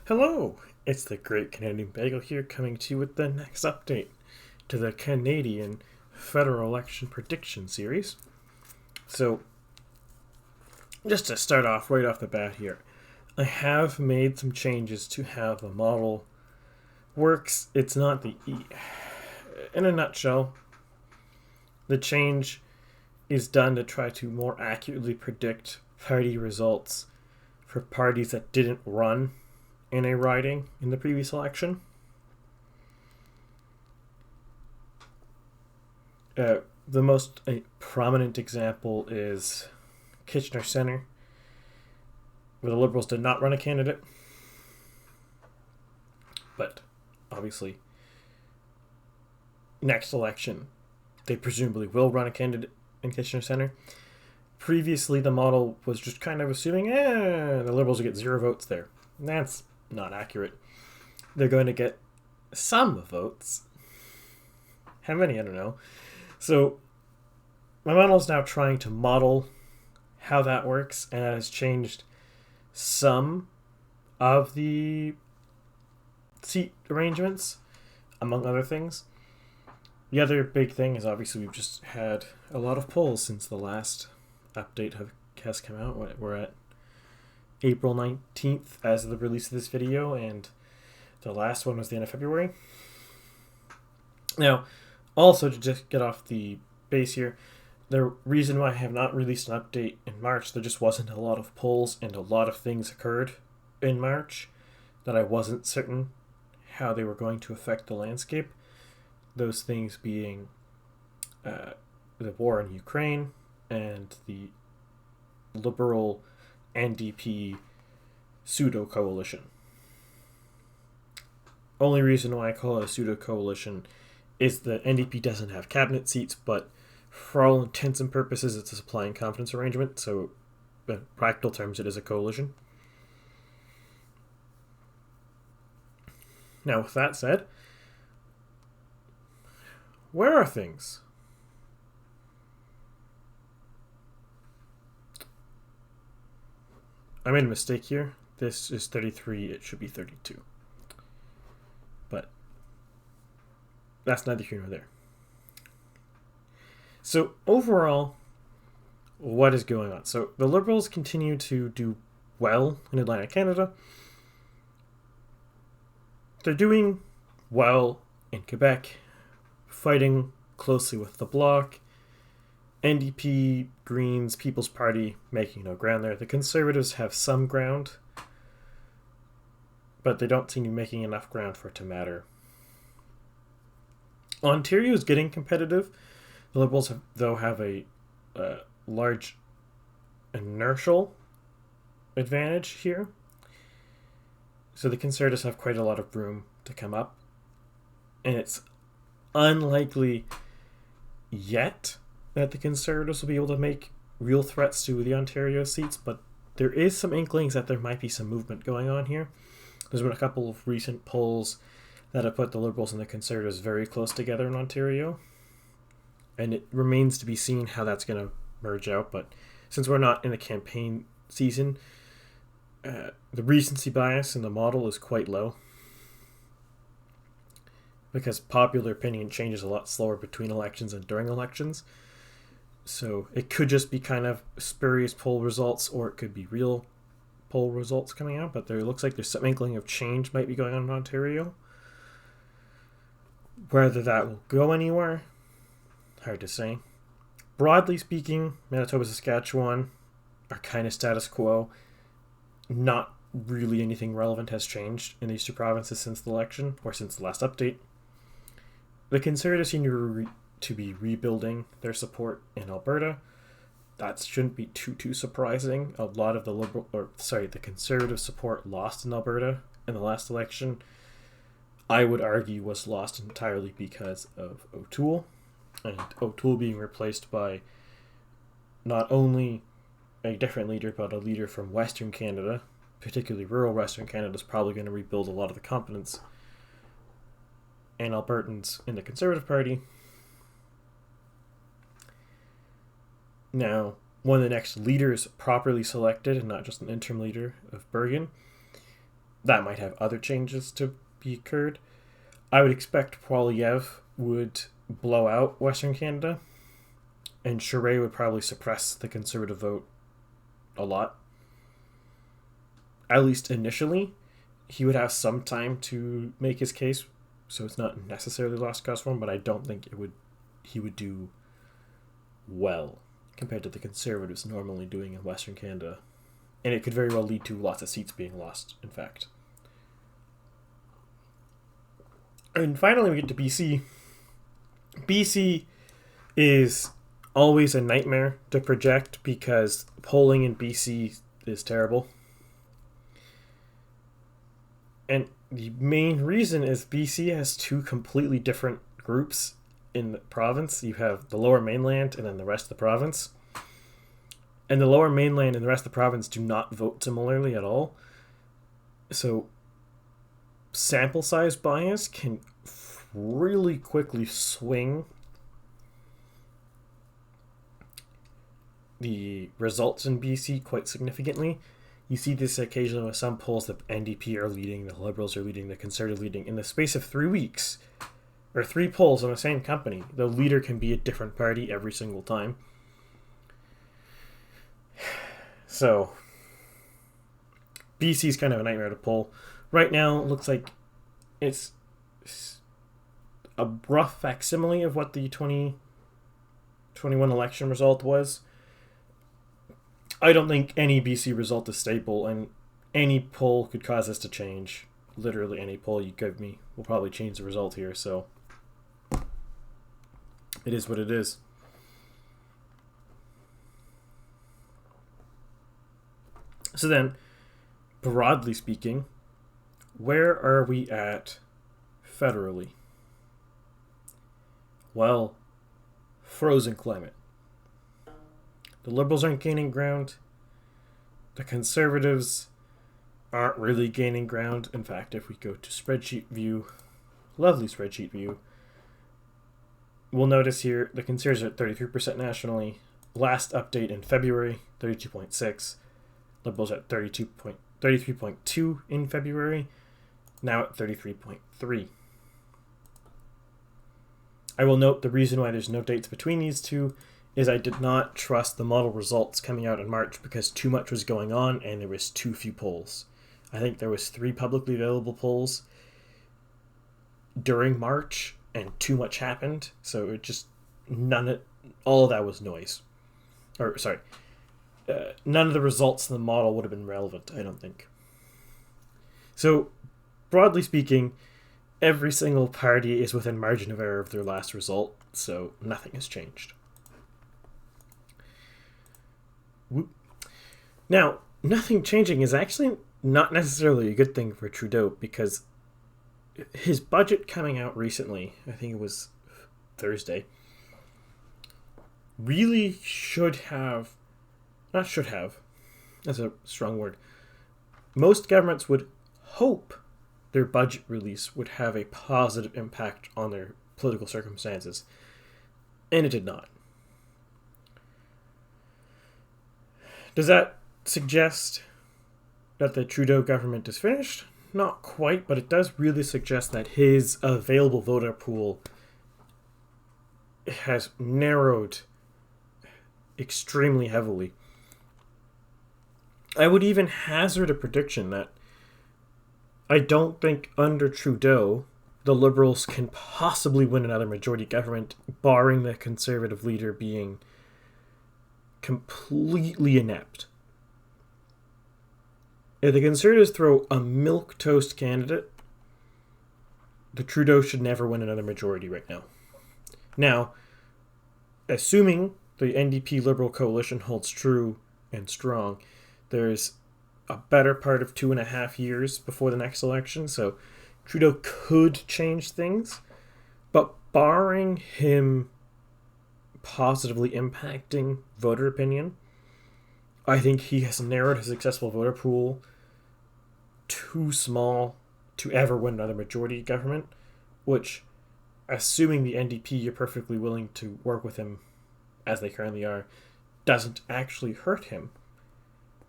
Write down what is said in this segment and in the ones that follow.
Hello, it's the Great Canadian Bagel here coming to you with the next update to the Canadian federal election prediction series. So, just to start off right off the bat here, I have made some changes to how the model works. It's not the in a nutshell, the change is done to try to more accurately predict party results for parties that didn't run in a riding in the previous election. The most prominent example is Kitchener Centre, where the Liberals did not run a candidate. But obviously, next election, they presumably will run a candidate in Kitchener Centre. Previously, the model was just kind of assuming, the Liberals will get 0 votes there. That's not accurate. They're going to get some votes. How many? I don't know. So, my model is now trying to model how that works, and it has changed some of the seat arrangements, among other things. The other big thing is obviously we've just had a lot of polls since the last update has come out. We're at April 19th as of the release of this video, and the last one was the end of February. Now, also to just get off the base here, the reason why I have not released an update in March, there just wasn't a lot of polls and a lot of things occurred in March that I wasn't certain how they were going to affect the landscape. Those things being the war in Ukraine and the Liberal NDP pseudo coalition. Only reason why I call it a pseudo coalition is that NDP doesn't have cabinet seats, but for all intents and purposes, it's a supply and confidence arrangement, so in practical terms, it is a coalition. Now, with that said, where are things? I made a mistake here. This is 33, it should be 32. But that's neither here nor there. So, overall, what is going on? So, the Liberals continue to do well in Atlantic Canada. They're doing well in Quebec, fighting closely with the Bloc. NDP, Greens, People's Party making no ground there. The Conservatives have some ground, but they don't seem to be making enough ground for it to matter. Ontario is getting competitive. The Liberals, though, have a large inertial advantage here. So the Conservatives have quite a lot of room to come up. And it's unlikely yet that the Conservatives will be able to make real threats to the Ontario seats, but there is some inklings that there might be some movement going on here. There's been a couple of recent polls that have put the Liberals and the Conservatives very close together in Ontario, and it remains to be seen how that's going to merge out, but since we're not in a campaign season, the recency bias in the model is quite low, because popular opinion changes a lot slower between elections and during elections. So it could just be kind of spurious poll results, or it could be real poll results coming out, but there looks like there's some inkling of change might be going on in Ontario. Whether that will go anywhere, hard to say. Broadly speaking, Manitoba, Saskatchewan are kind of status quo. Not really anything relevant has changed in these two provinces since the election, or since the last update. The Conservatives seem to be rebuilding their support in Alberta. That shouldn't be too surprising. A lot of the Conservative support lost in Alberta in the last election, I would argue, was lost entirely because of O'Toole, and O'Toole being replaced by not only a different leader, but a leader from Western Canada, particularly rural Western Canada, is probably going to rebuild a lot of the confidence in Albertans in the Conservative Party. Now, one of the next leaders properly selected, and not just an interim leader, of Bergen, that might have other changes to be occurred. I would expect Poilievre would blow out Western Canada, and Charest would probably suppress the Conservative vote a lot. At least initially, he would have some time to make his case, so it's not necessarily lost cause for him, but I don't think he would do well compared to the Conservatives normally doing in Western Canada. And it could very well lead to lots of seats being lost, in fact. And finally, we get to BC. BC is always a nightmare to project because polling in BC is terrible. And the main reason is BC has two completely different groups in the province. You have the Lower Mainland and then the rest of the province. And the Lower Mainland and the rest of the province do not vote similarly at all. So sample size bias can really quickly swing the results in BC quite significantly. You see this occasionally with some polls. The NDP are leading, the Liberals are leading, the Conservatives are leading. In the space of 3 weeks, or 3 polls on the same company, the leader can be a different party every single time. So, BC is kind of a nightmare to poll. Right now, it looks like it's a rough facsimile of what the 2021 election result was. I don't think any BC result is stable, and any poll could cause this to change. Literally any poll you give me will probably change the result here, so it is what it is. So then, broadly speaking, where are we at federally? Well, frozen climate. The Liberals aren't gaining ground. The Conservatives aren't really gaining ground. In fact, if we go to spreadsheet view, lovely spreadsheet view, we'll notice here the Conservatives are at 33% nationally. Last update in February, 32.6. Liberals at 33.2 in February. Now at 33.3. I will note the reason why there's no dates between these two is I did not trust the model results coming out in March because too much was going on and there was too few polls. I think there was 3 publicly available polls during March and too much happened, so it just all of that was noise. None of the results in the model would have been relevant, I don't think. So, broadly speaking, every single party is within margin of error of their last result, so nothing has changed. Now, nothing changing is actually not necessarily a good thing for Trudeau because his budget coming out recently, I think it was Thursday, really not should have, that's a strong word. Most governments would hope their budget release would have a positive impact on their political circumstances, and it did not. Does that suggest that the Trudeau government is finished? Not quite, but it does really suggest that his available voter pool has narrowed extremely heavily. I would even hazard a prediction that I don't think under Trudeau the Liberals can possibly win another majority government, barring the Conservative leader being completely inept. If the Conservatives throw a milquetoast candidate, the Trudeau should never win another majority right now. Now, assuming the NDP Liberal coalition holds true and strong, there's a better part of 2.5 years before the next election, so Trudeau could change things, but barring him positively impacting voter opinion, I think he has narrowed his successful voter pool too small to ever win another majority government, which, assuming the NDP are perfectly willing to work with him as they currently are, doesn't actually hurt him.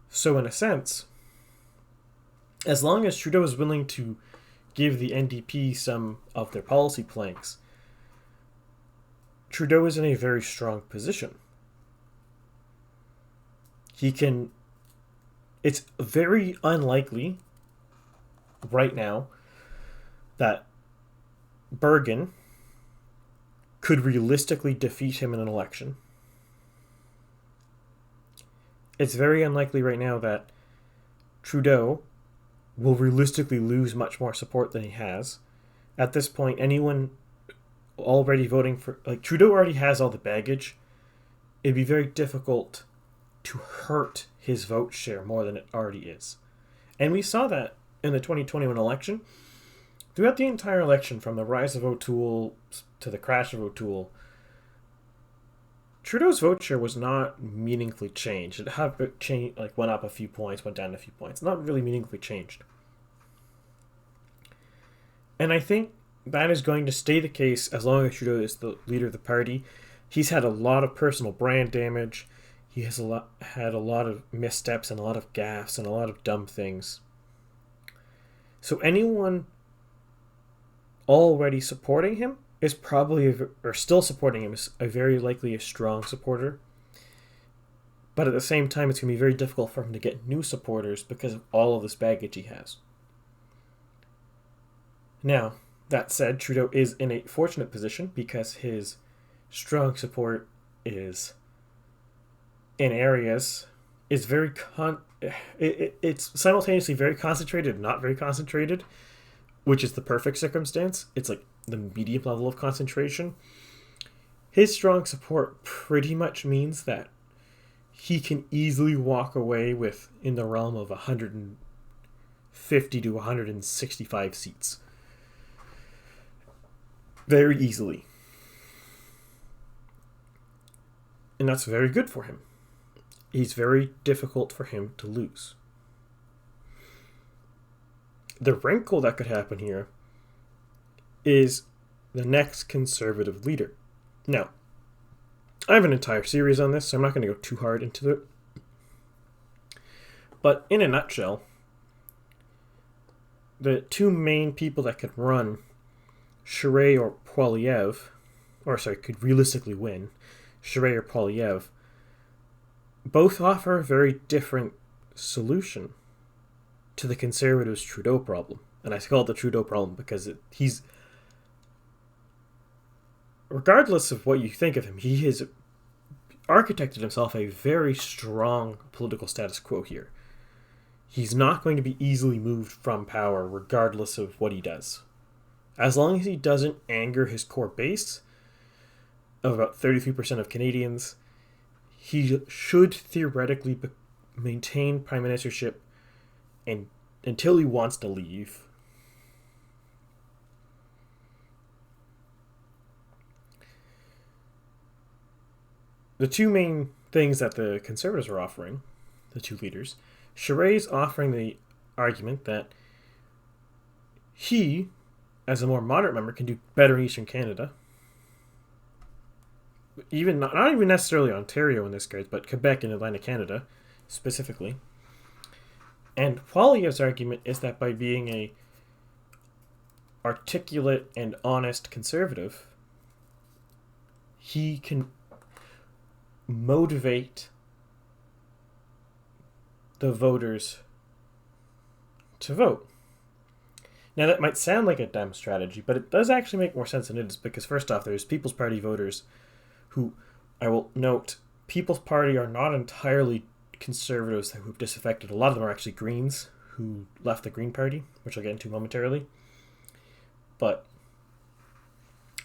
So in a sense, As long as Trudeau is willing to give the NDP some of their policy planks, Trudeau is in a very strong position. It's very unlikely right now that Bergen could realistically defeat him in an election. It's very unlikely right now that Trudeau will realistically lose much more support than he has. At this point, anyone already voting for... Trudeau already has all the baggage. It'd be very difficult to hurt his vote share more than it already is. And we saw that in the 2021 election. Throughout the entire election, from the rise of O'Toole to the crash of O'Toole, Trudeau's vote share was not meaningfully changed. It went up a few points, went down a few points. Not really meaningfully changed. And I think that is going to stay the case as long as Trudeau is the leader of the party. He's had a lot of personal brand damage. He has had a lot of missteps and a lot of gaffes and a lot of dumb things. So anyone already supporting him is probably, or still supporting him, is very likely a strong supporter. But at the same time, it's going to be very difficult for him to get new supporters because of all of this baggage he has. Now, that said, Trudeau is in a fortunate position because his strong support is in areas is very it's simultaneously very concentrated and not very concentrated, which is the perfect circumstance. It's like the medium level of concentration. His strong support pretty much means that he can easily walk away with in the realm of 150 to 165 seats. Very easily. And that's very good for him. He's very difficult for him to lose. The wrinkle that could happen here is the next Conservative leader. Now, I have an entire series on this, so I'm not going to go too hard into it. But in a nutshell, the two main people that could run Charest or Poilievre, could realistically win, Charest or Poilievre, both offer a very different solution to the Conservatives' Trudeau problem. And I call it the Trudeau problem because he's... Regardless of what you think of him, he has architected himself a very strong political status quo here. He's not going to be easily moved from power regardless of what he does. As long as he doesn't anger his core base of about 33% of Canadians, he should theoretically maintain prime ministership and until he wants to leave. The two main things that the Conservatives are offering, the two leaders, Charest is offering the argument that he, as a more moderate member, can do better in Eastern Canada. Even not even necessarily Ontario in this case, but Quebec and Atlantic Canada specifically. And Poilievre's argument is that by being a articulate and honest conservative, he can motivate the voters to vote. Now that might sound like a dumb strategy, but it does actually make more sense than it is, because first off, there's People's Party voters who, I will note, People's Party are not entirely conservatives who've disaffected. A lot of them are actually Greens who left the Green Party, which I'll get into momentarily. But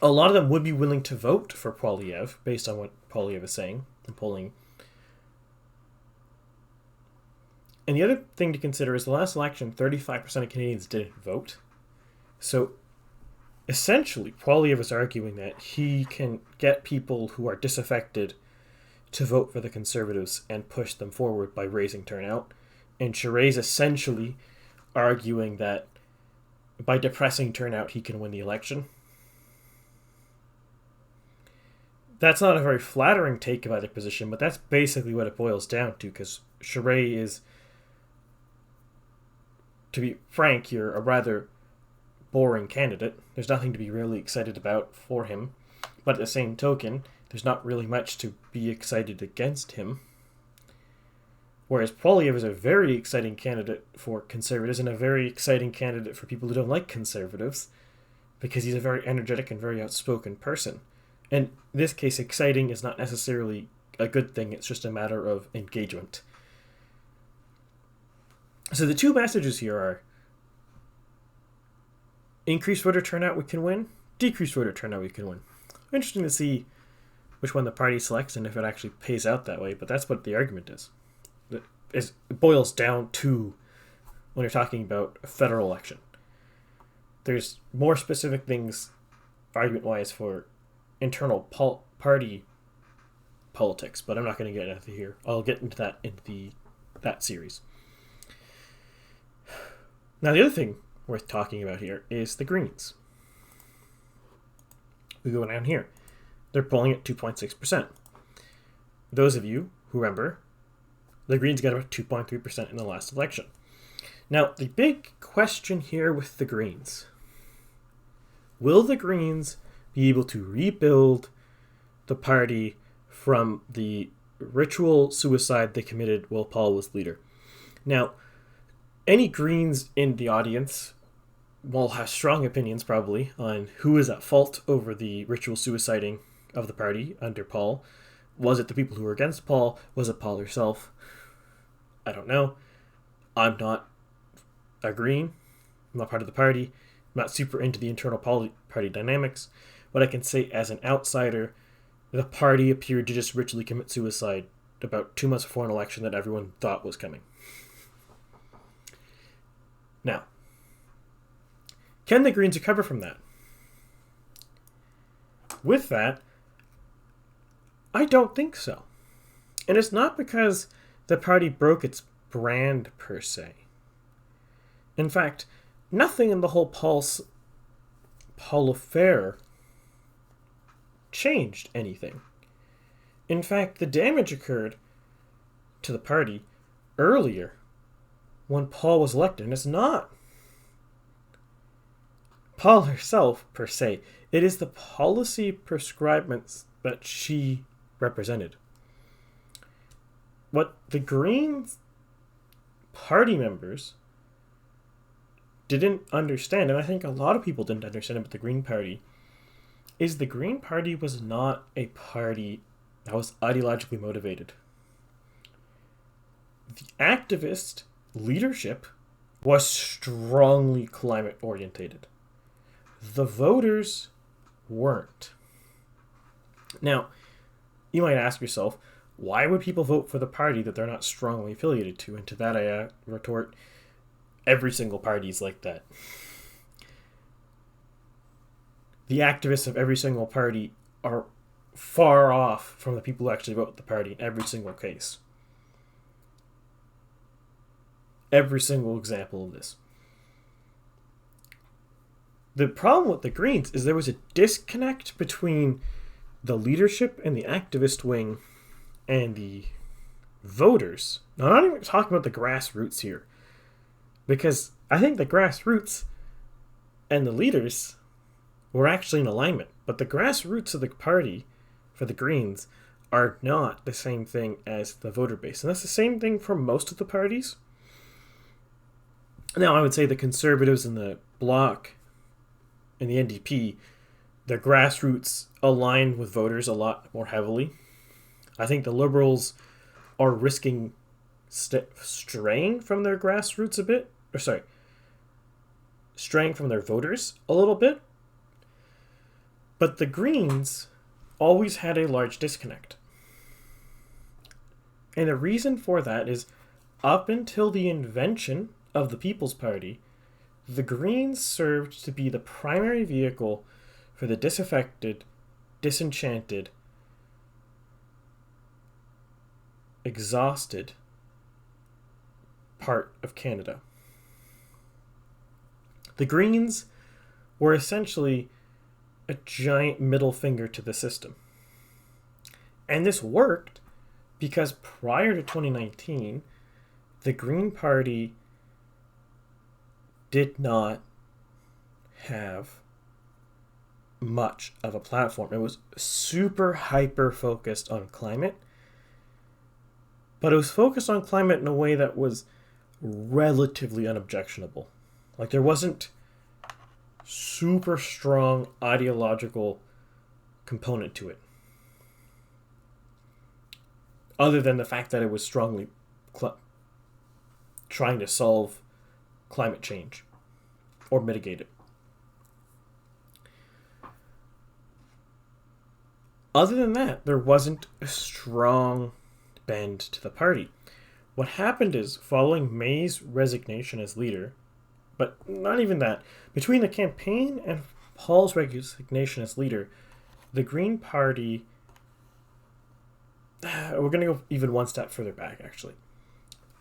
a lot of them would be willing to vote for Poilievre based on what Poilievre is saying in polling. And the other thing to consider is the last election, 35% of Canadians didn't vote. So essentially, Poilievre is arguing that he can get people who are disaffected to vote for the Conservatives and push them forward by raising turnout. And Charest essentially arguing that by depressing turnout, he can win the election. That's not a very flattering take of either position, but that's basically what it boils down to, because Charest is to be frank, you're a rather boring candidate. There's nothing to be really excited about for him. But at the same token, there's not really much to be excited against him. Whereas Poilievre is a very exciting candidate for conservatives and a very exciting candidate for people who don't like conservatives, because he's a very energetic and very outspoken person. And in this case, exciting is not necessarily a good thing, it's just a matter of engagement. So the two messages here are increased voter turnout, we can win. Decreased voter turnout, we can win. Interesting to see which one the party selects and if it actually pays out that way, but that's what the argument is. It boils down to when you're talking about a federal election. There's more specific things, argument-wise, for internal party politics, but I'm not going to get into here. I'll get into that in that series. Now, the other thing worth talking about here is the Greens. We go down here. They're polling at 2.6%. Those of you who remember, the Greens got about 2.3% in the last election. Now, the big question here with the Greens: will the Greens be able to rebuild the party from the ritual suicide they committed while Paul was leader? Now, any Greens in the audience will have strong opinions probably on who is at fault over the ritual suiciding of the party under Paul. Was it the people who were against Paul? Was it Paul herself? I don't know. I'm not a Green. I'm not part of the party. I'm not super into the internal party dynamics. But I can say as an outsider, the party appeared to just ritually commit suicide about 2 months before an election that everyone thought was coming. Now, can the Greens recover from that? With that, I don't think so. And it's not because the party broke its brand per se. In fact, nothing in the whole Paul affair changed anything. In fact, the damage occurred to the party earlier when Paul was elected. And it's not Paul herself per se. It is the policy prescribements that she represented. What the Greens party members didn't understand, and I think a lot of people didn't understand about the Green Party, is the Green Party was not a party that was ideologically motivated. The activist leadership was strongly climate orientated. The voters weren't. Now, you might ask yourself, why would people vote for the party that they're not strongly affiliated to? And to that I retort, every single party is like that. The activists of every single party are far off from the people who actually vote the party in every single case. Every single example of this. The problem with the Greens is there was a disconnect between the leadership and the activist wing and the voters. Now, I'm not even talking about the grassroots here, because I think the grassroots and the leaders were actually in alignment. But the grassroots of the party for the Greens are not the same thing as the voter base. And that's the same thing for most of the parties. Now, I would say the Conservatives and the Bloc and the NDP, their grassroots align with voters a lot more heavily. I think the Liberals are risking straying from their grassroots a bit. Straying from their voters a little bit. But the Greens always had a large disconnect. And the reason for that is, up until the invention of the People's Party, the Greens served to be the primary vehicle for the disaffected, disenchanted, exhausted part of Canada. The Greens were essentially a giant middle finger to the system. And this worked because prior to 2019, the Green Party did not have much of a platform. It was super hyper focused on climate, but it was focused on climate in a way that was relatively unobjectionable. Like, there wasn't super strong ideological component to it, other than the fact that it was strongly trying to solve climate change or mitigate it. Other than that, there wasn't a strong bend to the party. What happened is, following May's resignation as leader, but not even that, between the campaign and Paul's resignation as leader, the Green Party, we're going to go even one step further back, actually.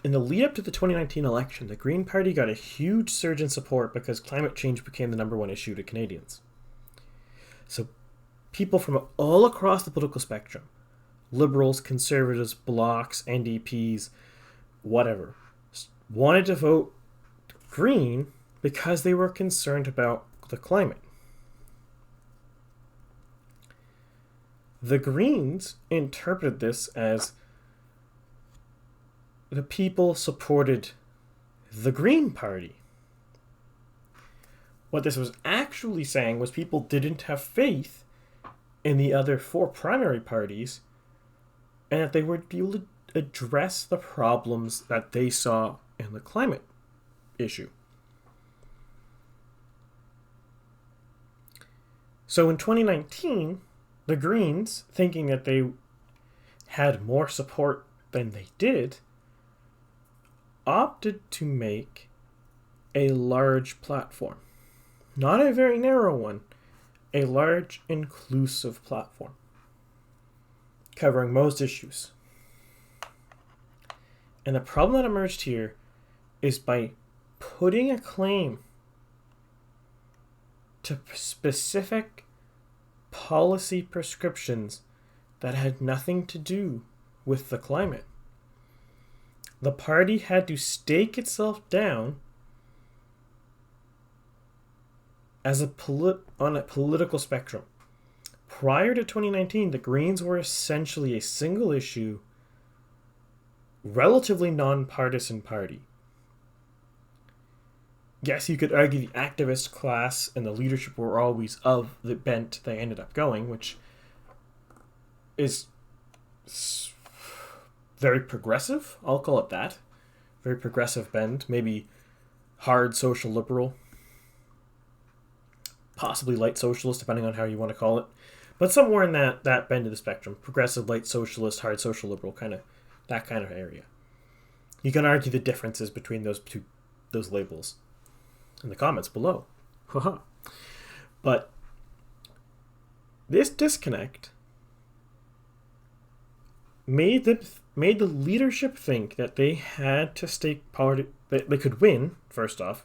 In the lead up to the 2019 election, the Green Party got a huge surge in support because climate change became the number one issue to Canadians. So people from all across the political spectrum, Liberals, Conservatives, Blocs, NDPs, whatever, wanted to vote Green because they were concerned about the climate. The Greens interpreted this as the people supported the Green Party. What this was actually saying was people didn't have faith in the other four primary parties, and that they would be able to address the problems that they saw in the climate issue. So in 2019, the Greens, thinking that they had more support than they did, opted to make a large platform. Not a very narrow one, a large, inclusive platform, covering most issues. And the problem that emerged here is by putting a claim to specific policy prescriptions that had nothing to do with the climate. The party had to stake itself down as on a political spectrum. Prior to 2019, the Greens were essentially a single issue, relatively nonpartisan party. Yes, you could argue the activist class and the leadership were always of the bent they ended up going, which is very progressive, I'll call it that. Very progressive bend, maybe hard social liberal, possibly light socialist, depending on how you want to call it. But somewhere in that bend of the spectrum, progressive, light socialist, hard social liberal, that kind of area. You can argue the differences between those labels in the comments below. But this disconnect made the leadership think that they had to stake party, that they could win, first off,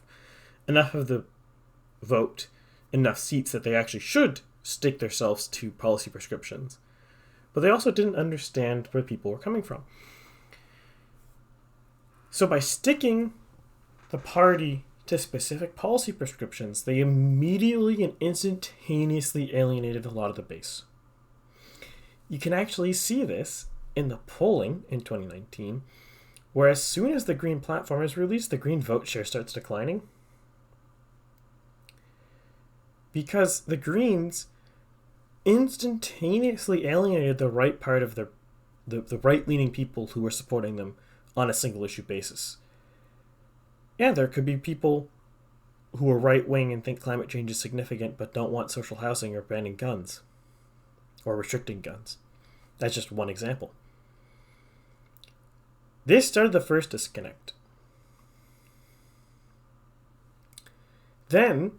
enough of the vote, enough seats that they actually should stake themselves to policy prescriptions. But they also didn't understand where people were coming from. So by sticking the party to specific policy prescriptions, they immediately and instantaneously alienated a lot of the base. You can actually see this in the polling in 2019, where as soon as the Green platform is released, the Green vote share starts declining. Because the Greens instantaneously alienated the right part of the right-leaning people who were supporting them on a single-issue basis. Yeah, there could be people who are right-wing and think climate change is significant but don't want social housing or banning guns or restricting guns. That's just one example. This started the first disconnect. Then,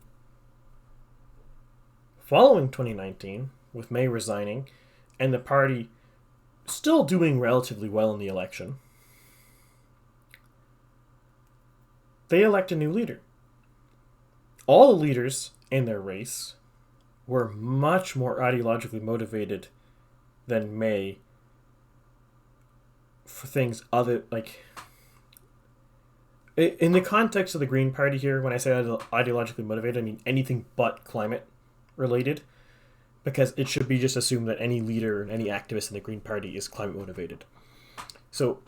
following 2019, with May resigning and the party still doing relatively well in the election, they elect a new leader. All the leaders in their race were much more ideologically motivated than May for things other, like, In the context of the Green Party here, when I say ideologically motivated, I mean anything but climate related, because it should be just assumed that any leader and any activist in the Green Party is climate motivated. So,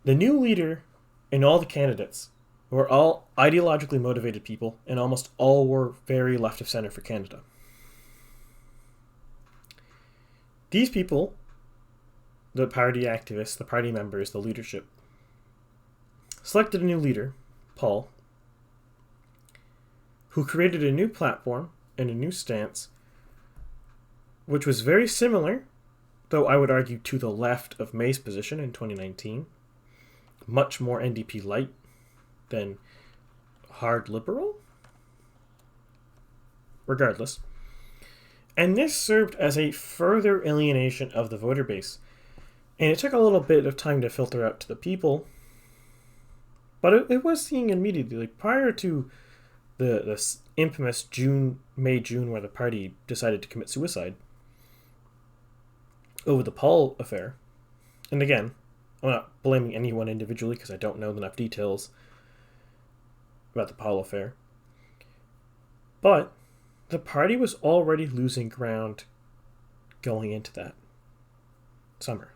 the new leader and all the candidates were all ideologically motivated people, and almost all were very left of center for Canada. These people, the party activists, the party members, the leadership, selected a new leader, Paul, who created a new platform and a new stance, which was very similar, though I would argue, to the left of May's position in 2019. Much more NDP light than hard liberal. Regardless. And this served as a further alienation of the voter base. And it took a little bit of time to filter out to the people, but it was seen immediately. Like prior to the infamous May-June, where the party decided to commit suicide over the Paul affair. And again, I'm not blaming anyone individually because I don't know enough details about the Paul affair. But the party was already losing ground going into that summer.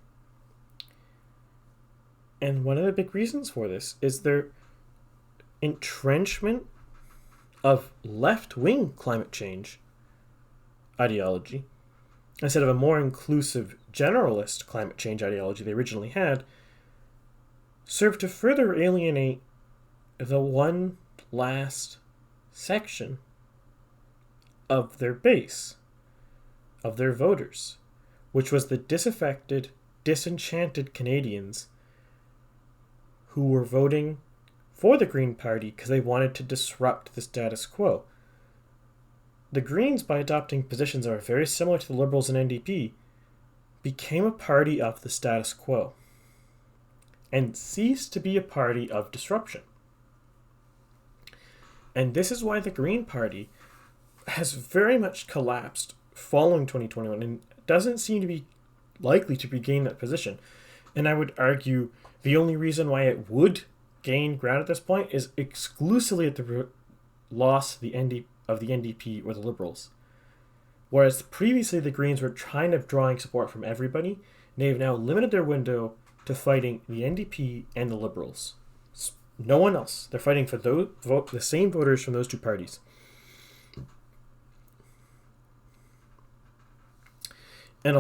And one of the big reasons for this is their entrenchment of left-wing climate change ideology instead of a more inclusive generalist climate change ideology they originally had, served to further alienate the one last section of their base, of their voters, which was the disaffected, disenchanted Canadians who were voting for the Green Party because they wanted to disrupt the status quo. The Greens, by adopting positions that are very similar to the Liberals and NDP, became a party of the status quo and ceased to be a party of disruption. And this is why the Green Party has very much collapsed following 2021 and doesn't seem to be likely to regain that position. And I would argue the only reason why it would gain ground at this point is exclusively at the loss of the NDP or the Liberals. Whereas previously the Greens were kind of drawing support from everybody, they've now limited their window to fighting the NDP and the Liberals. No one else. They're fighting for the same voters from those two parties. And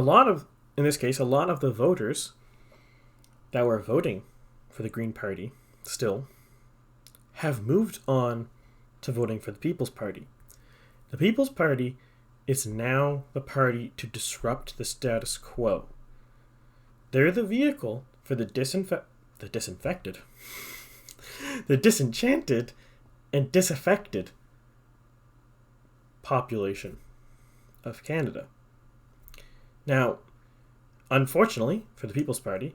in this case, a lot of the voters that were voting for the Green Party still have moved on to voting for the People's Party. The People's Party is now the party to disrupt the status quo. They're the vehicle for the disinfected, the disenchanted and disaffected population of Canada. Now, unfortunately for the People's Party,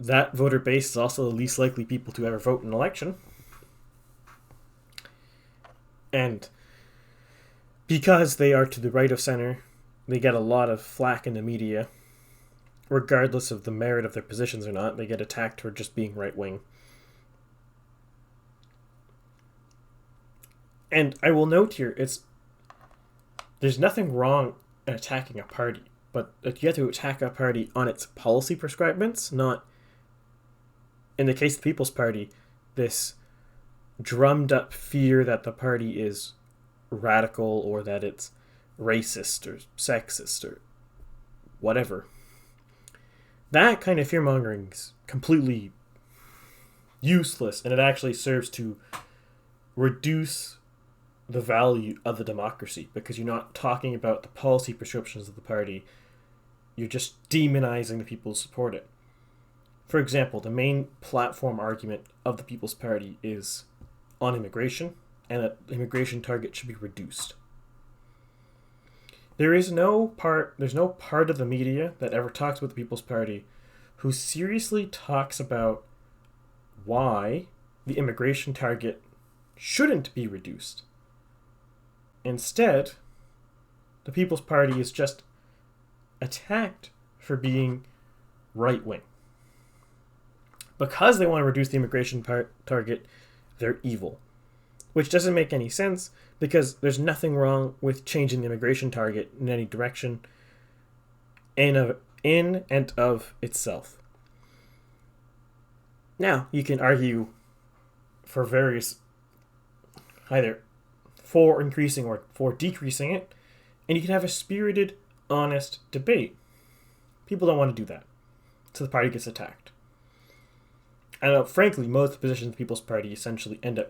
that voter base is also the least likely people to ever vote in an election. And because they are to the right of center, they get a lot of flack in the media. Regardless of the merit of their positions or not, they get attacked for just being right-wing. And I will note here, there's nothing wrong in attacking a party, but you have to attack a party on its policy prescribements, not, in the case of the People's Party, this drummed up fear that the party is radical or that it's racist or sexist or whatever. That kind of fear-mongering is completely useless, and it actually serves to reduce the value of the democracy, because you're not talking about the policy prescriptions of the party, you're just demonizing the people who support it. For example, the main platform argument of the People's Party is on immigration, and that the immigration target should be reduced. There's no part of the media that ever talks about the People's Party who seriously talks about why the immigration target shouldn't be reduced. Instead, the People's Party is just attacked for being right-wing. because they want to reduce the immigration target, they're evil. Which doesn't make any sense, because there's nothing wrong with changing the immigration target in any direction in and of itself. Now, you can argue for various, either for increasing or for decreasing it, and you can have a spirited, honest debate. People don't want to do that, so the party gets attacked. And frankly, most positions of the People's Party essentially ends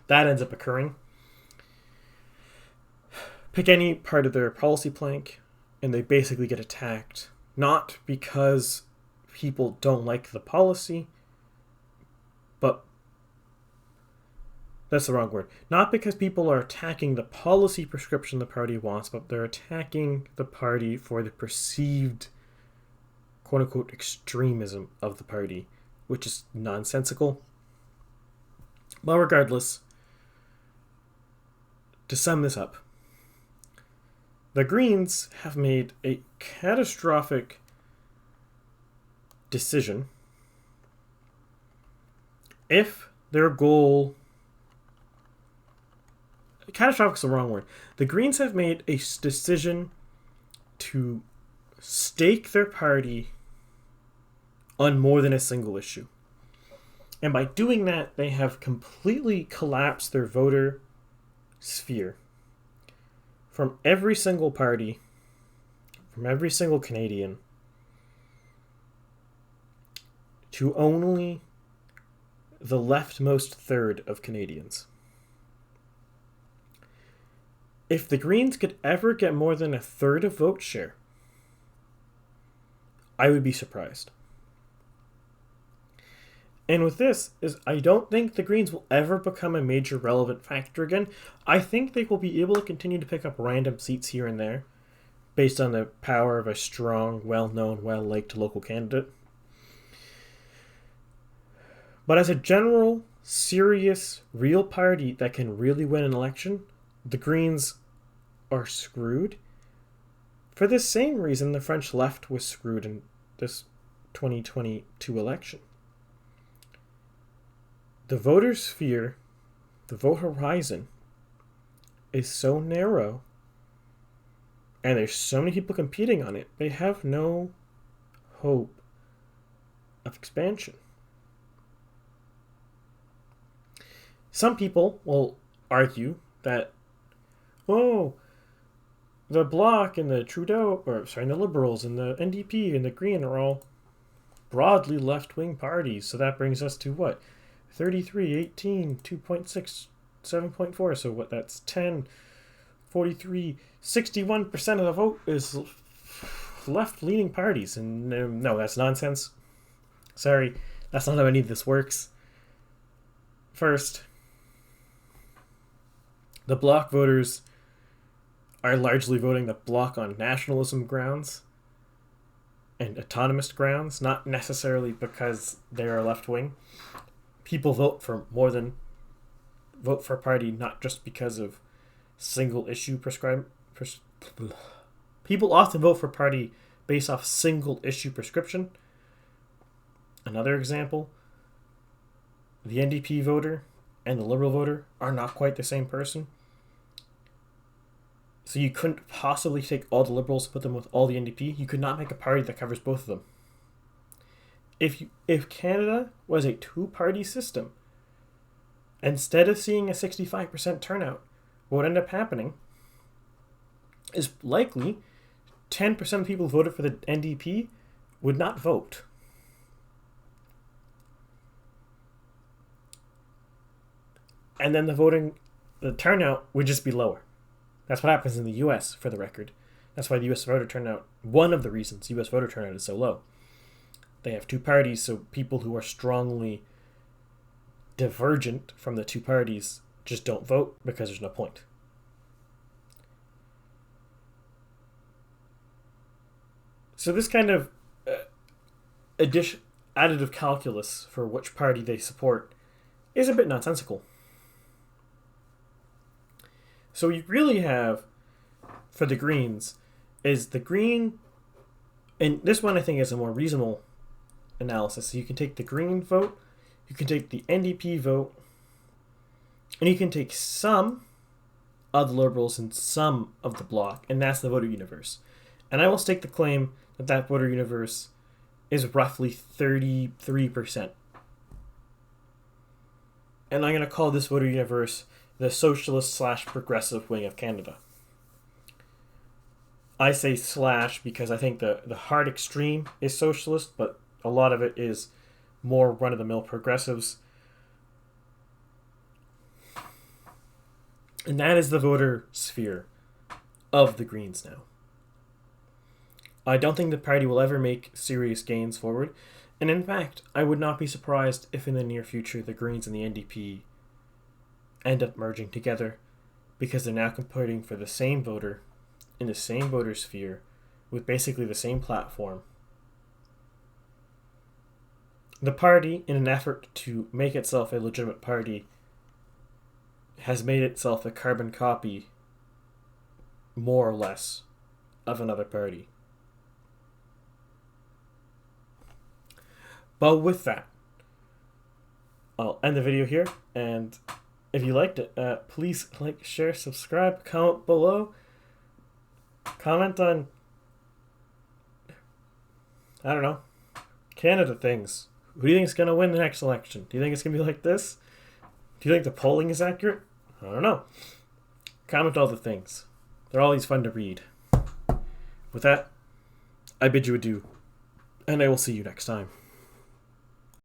up occurring. Pick any part of their policy plank, and they basically get attacked. Not because people don't like the policy, but that's the wrong word. Not because people are attacking the policy prescription the party wants, but they're attacking the party for the perceived, quote-unquote, extremism of the party, which is nonsensical. But regardless, to sum this up, the Greens have made a catastrophic decision if their goal... Catastrophic is the wrong word. The Greens have made a decision to stake their party on more than a single issue. And by doing that, they have completely collapsed their voter sphere from every single party, from every single Canadian, to only the leftmost third of Canadians. If the Greens could ever get more than a third of vote share, I would be surprised. And with this, I don't think the Greens will ever become a major relevant factor again. I think they will be able to continue to pick up random seats here and there, based on the power of a strong, well-known, well-liked local candidate. But as a general, serious, real party that can really win an election, the Greens are screwed. For the same reason the French left was screwed in this 2022 election. The voter sphere, the vote horizon, is so narrow, and there's so many people competing on it, they have no hope of expansion. Some people will argue that, the Bloc and the the Liberals and the NDP and the Green are all broadly left-wing parties, so that brings us to what? 33, 18, 2.6, 7.4, so what, that's 10, 43, 61% of the vote is left-leaning parties, and no, that's nonsense. Sorry, that's not how any of this works. First, the Bloc voters are largely voting the Bloc on nationalism grounds and autonomist grounds, not necessarily because they are left-wing. People vote for a party not just because of single issue people often vote for a party based off single issue prescription. Another example, the NDP voter and the Liberal voter are not quite the same person. So you couldn't possibly take all the Liberals and put them with all the NDP. You could not make a party that covers both of them. If Canada was a two-party system, instead of seeing a 65% turnout, what would end up happening is likely 10% of people who voted for the NDP would not vote. And then the turnout would just be lower. That's what happens in the US, for the record. That's why the US voter turnout, one of the reasons US voter turnout is so low. They have two parties, so people who are strongly divergent from the two parties just don't vote because there's no point. So this kind of additive calculus for which party they support is a bit nonsensical. So what you really have for the Greens is the Green, and this one I think is a more reasonable analysis. So you can take the Green vote, you can take the NDP vote, and you can take some of the Liberals and some of the Bloc, and that's the voter universe. And I will stake the claim that that voter universe is roughly 33%. And I'm going to call this voter universe the socialist/progressive wing of Canada. I say slash because I think the hard extreme is socialist, but a lot of it is more run-of-the-mill progressives. And that is the voter sphere of the Greens now. I don't think the party will ever make serious gains forward. And in fact, I would not be surprised if in the near future the Greens and the NDP end up merging together, because they're now competing for the same voter in the same voter sphere with basically the same platform. The party, in an effort to make itself a legitimate party, has made itself a carbon copy, more or less, of another party. But with that, I'll end the video here, and if you liked it, please like, share, subscribe, comment below, comment on, I don't know, Canada things. Who do you think is going to win the next election? Do you think it's going to be like this? Do you think the polling is accurate? I don't know. Comment all the things. They're always fun to read. With that, I bid you adieu, and I will see you next time.